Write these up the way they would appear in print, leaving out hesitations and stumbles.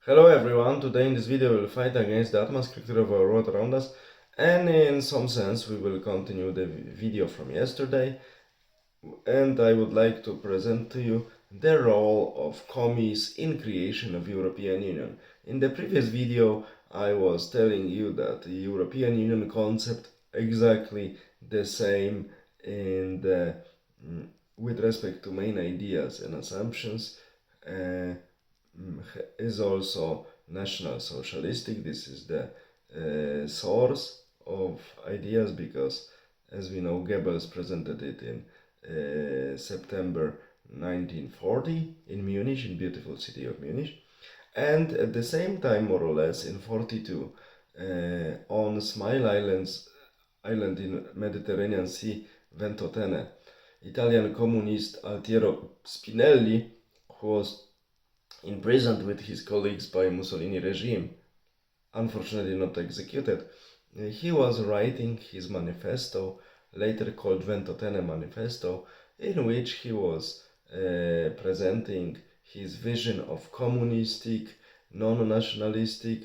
Hello everyone, today in this video we will fight against the atmosphere of our world around us, and in some sense we will continue the video from yesterday, and I would like to present to you the role of commies in creation of European Union. In the previous video I was telling you that the European Union concept exactly the same in the with respect to main ideas and assumptions is also National Socialistic. This is the source of ideas because, as we know, Goebbels presented it in September 1940 in Munich, in beautiful city of Munich. And at the same time, more or less, in 42, on Smile Island in Mediterranean Sea, Ventotene, Italian communist Altiero Spinelli, who was imprisoned with his colleagues by Mussolini regime, unfortunately not executed, he was writing his manifesto, later called Ventotene Manifesto, in which he was presenting his vision of communistic, non-nationalistic,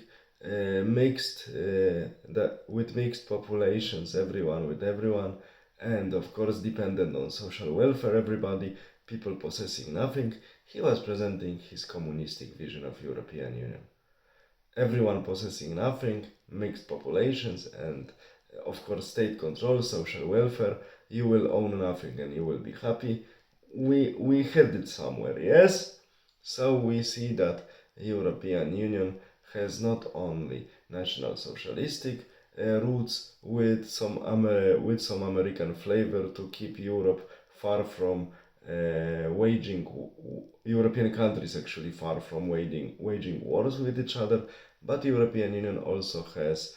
with mixed populations, everyone with everyone, and of course dependent on social welfare, everybody, people possessing nothing. He was presenting his communistic vision of European Union. Everyone possessing nothing, mixed populations, and of course state control, social welfare. You will own nothing and you will be happy. We had it somewhere, yes? So we see that European Union has not only national socialistic roots with some American flavor to keep Europe far from European countries actually far from waging wars with each other, but European Union also has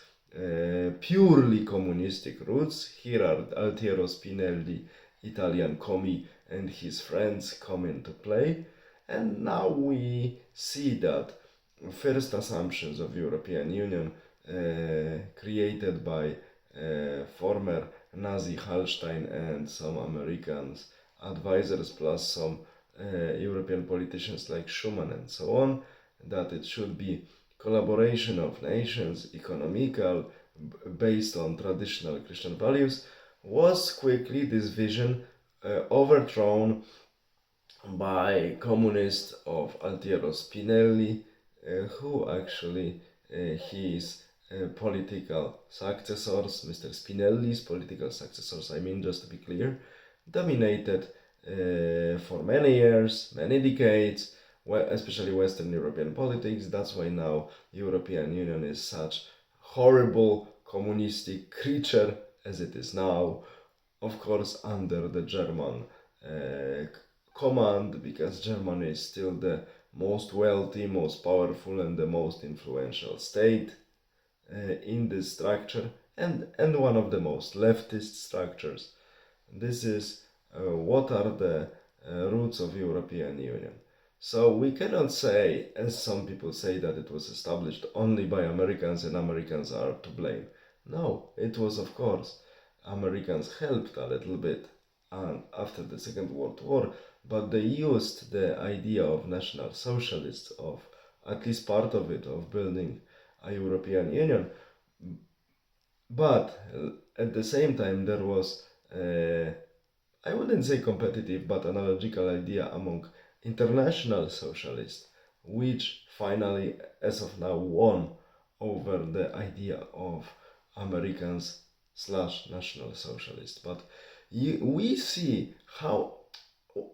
purely communistic roots. Here are Altiero Spinelli, Italian commie, and his friends come into play. And now we see that first assumptions of European Union created by former Nazi Hallstein and some Americans advisors plus some European politicians like Schuman and so on, that it should be collaboration of nations, economical, based on traditional Christian values, was quickly this vision overthrown by communists of Altiero Spinelli, who actually his political successors, Mr. Spinelli's political successors, I mean, just to be clear, dominated for many years, many decades, especially Western European politics. That's why now European Union is such horrible communistic creature as it is now, of course under the German command, because Germany is still the most wealthy, most powerful and the most influential state in this structure, and one of the most leftist structures. This is what are the roots of European Union. So we cannot say, as some people say, that it was established only by Americans and Americans are to blame. No, it was, of course, Americans helped a little bit after the Second World War, but they used the idea of National Socialists, of at least part of it, of building a European Union. But at the same time there was I wouldn't say competitive, but analogical idea among international socialists, which finally, as of now, won over the idea of Americans slash National Socialists. But we see how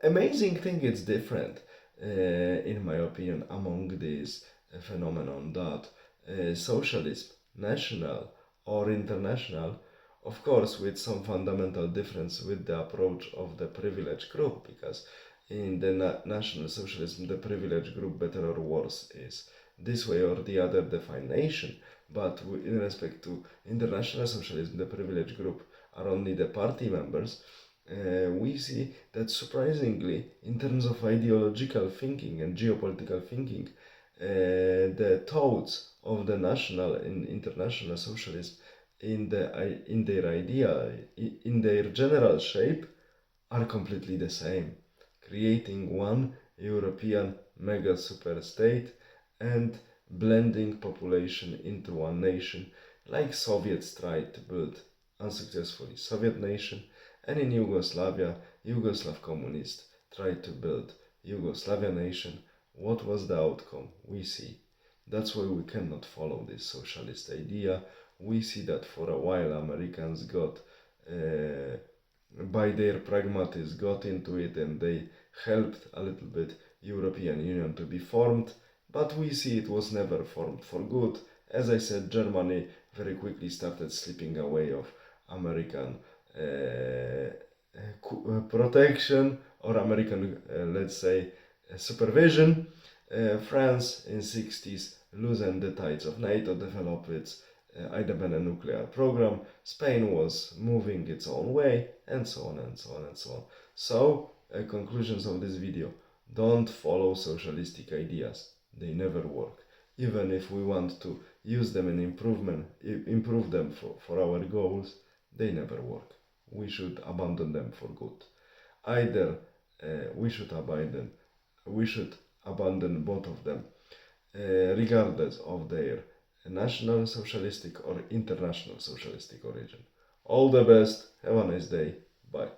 amazing thing it's different, in my opinion, among these phenomenon that socialism, national or international, of course with some fundamental difference with the approach of the privileged group, because in the National Socialism the privileged group, better or worse, is this way or the other defined nation, but in respect to international socialism the privileged group are only the party members. We see that surprisingly, in terms of ideological thinking and geopolitical thinking, the thoughts of the national and international socialists in their idea, in their general shape, are completely the same, creating one European mega super state and blending population into one nation, like Soviets tried to build unsuccessfully Soviet nation, and in Yugoslavia, Yugoslav communists tried to build Yugoslavia nation. What was the outcome? We see. That's why we cannot follow this socialist idea. We see that for a while Americans got, by their pragmatism, got into it, and they helped a little bit European Union to be formed, but we see it was never formed for good. As I said, Germany very quickly started slipping away of American protection, or American, let's say, supervision. France in 60s loosened the ties of NATO, developed its independent nuclear program. Spain was moving its own way, and so on and so on and so on. So, conclusions of this video: don't follow socialistic ideas. They never work. Even if we want to use them and improve them for our goals, they never work. We should abandon them for good. Either we should abandon both of them, regardless of their national socialistic or international socialistic origin. All the best. Have a nice day. Bye.